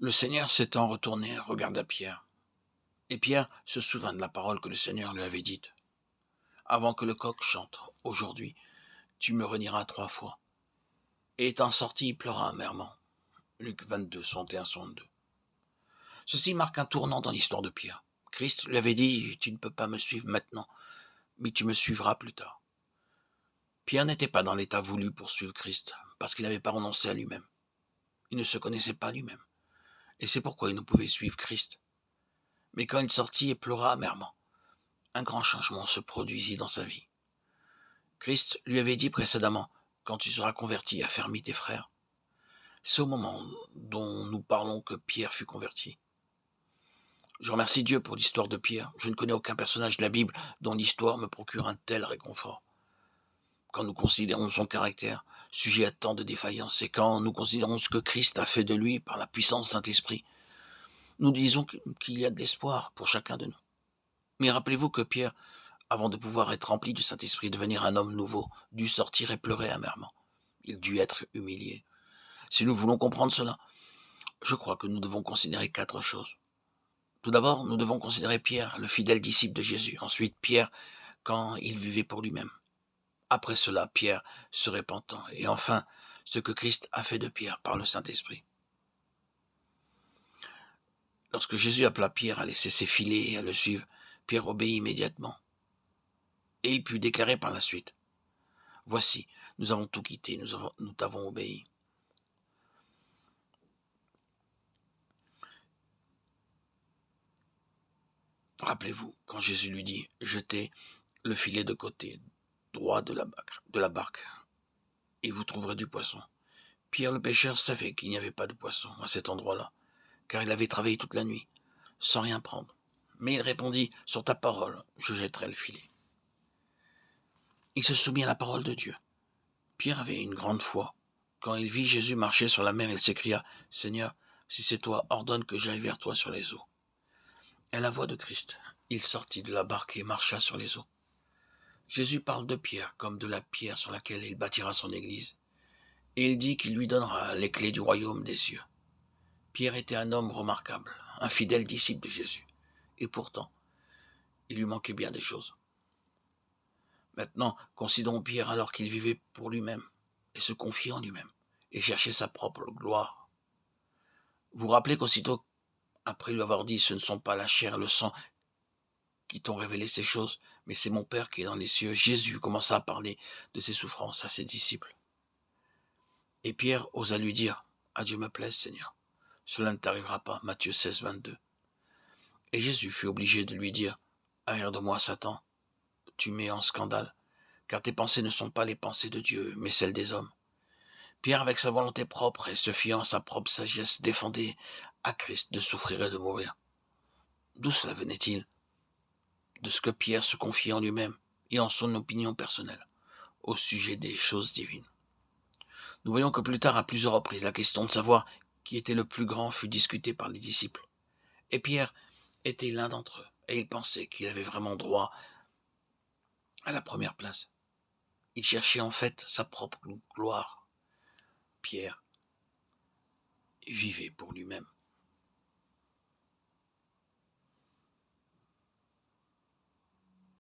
Le Seigneur s'étant retourné regarda Pierre, et Pierre se souvint de la parole que le Seigneur lui avait dite. Avant que le coq chante, aujourd'hui, tu me renieras 3 fois. Et étant sorti, il pleura amèrement. Luc 22, 61, 62. Ceci marque un tournant dans l'histoire de Pierre. Christ lui avait dit, tu ne peux pas me suivre maintenant, mais tu me suivras plus tard. Pierre n'était pas dans l'état voulu pour suivre Christ, parce qu'il n'avait pas renoncé à lui-même. Il ne se connaissait pas lui-même, et c'est pourquoi il ne pouvait suivre Christ. Mais quand il sortit et pleura amèrement, un grand changement se produisit dans sa vie. Christ lui avait dit précédemment, quand tu seras converti, affermis tes frères. C'est au moment dont nous parlons que Pierre fut converti. Je remercie Dieu pour l'histoire de Pierre. Je ne connais aucun personnage de la Bible dont l'histoire me procure un tel réconfort. Quand nous considérons son caractère, sujet à tant de défaillances, et quand nous considérons ce que Christ a fait de lui par la puissance du Saint-Esprit, nous disons qu'il y a de l'espoir pour chacun de nous. Mais rappelez-vous que Pierre, avant de pouvoir être rempli du Saint-Esprit, devenir un homme nouveau, dut sortir et pleurer amèrement. Il dut être humilié. Si nous voulons comprendre cela, je crois que nous devons considérer 4 choses. Tout d'abord, nous devons considérer Pierre, le fidèle disciple de Jésus. Ensuite, Pierre, quand il vivait pour lui-même. Après cela, Pierre se repentant. Et enfin, ce que Christ a fait de Pierre par le Saint-Esprit. Lorsque Jésus appela Pierre à laisser ses filets et à le suivre, Pierre obéit immédiatement. Et il put déclarer par la suite, « Voici, nous avons tout quitté, nous t'avons obéi. » Rappelez-vous, quand Jésus lui dit, « Jetez le filet de côté droit de la barque, et vous trouverez du poisson. » Pierre le pêcheur savait qu'il n'y avait pas de poisson à cet endroit-là, car il avait travaillé toute la nuit, sans rien prendre. Mais il répondit, « Sur ta parole, je jetterai le filet. » Il se soumit à la parole de Dieu. Pierre avait une grande foi. Quand il vit Jésus marcher sur la mer, il s'écria, « Seigneur, si c'est toi, ordonne que j'aille vers toi sur les eaux. » Et à la voix de Christ, il sortit de la barque et marcha sur les eaux. Jésus parle de Pierre comme de la pierre sur laquelle il bâtira son église. Et il dit qu'il lui donnera les clés du royaume des cieux. Pierre était un homme remarquable, un fidèle disciple de Jésus. Et pourtant, il lui manquait bien des choses. Maintenant, considérons Pierre alors qu'il vivait pour lui-même, et se confiait en lui-même, et cherchait sa propre gloire. Vous vous rappelez qu'aussitôt, après lui avoir dit, ce ne sont pas la chair et le sang qui t'ont révélé ces choses, mais c'est mon Père qui est dans les cieux. Jésus commença à parler de ses souffrances à ses disciples. Et Pierre osa lui dire, « À Dieu me plaise, Seigneur. Cela ne t'arrivera pas. » Matthieu 16, 22. Et Jésus fut obligé de lui dire, « Arrière de moi, Satan, tu mets en scandale, car tes pensées ne sont pas les pensées de Dieu, mais celles des hommes. » Pierre, avec sa volonté propre et se fiant à sa propre sagesse, défendait à Christ de souffrir et de mourir. D'où cela venait-il? De ce que Pierre se confiait en lui-même et en son opinion personnelle au sujet des choses divines. Nous voyons que plus tard, à plusieurs reprises, la question de savoir qui était le plus grand fut discutée par les disciples. Et Pierre était l'un d'entre eux, et il pensait qu'il avait vraiment droit à la première place. Il cherchait en fait sa propre gloire. Pierre vivait pour lui-même.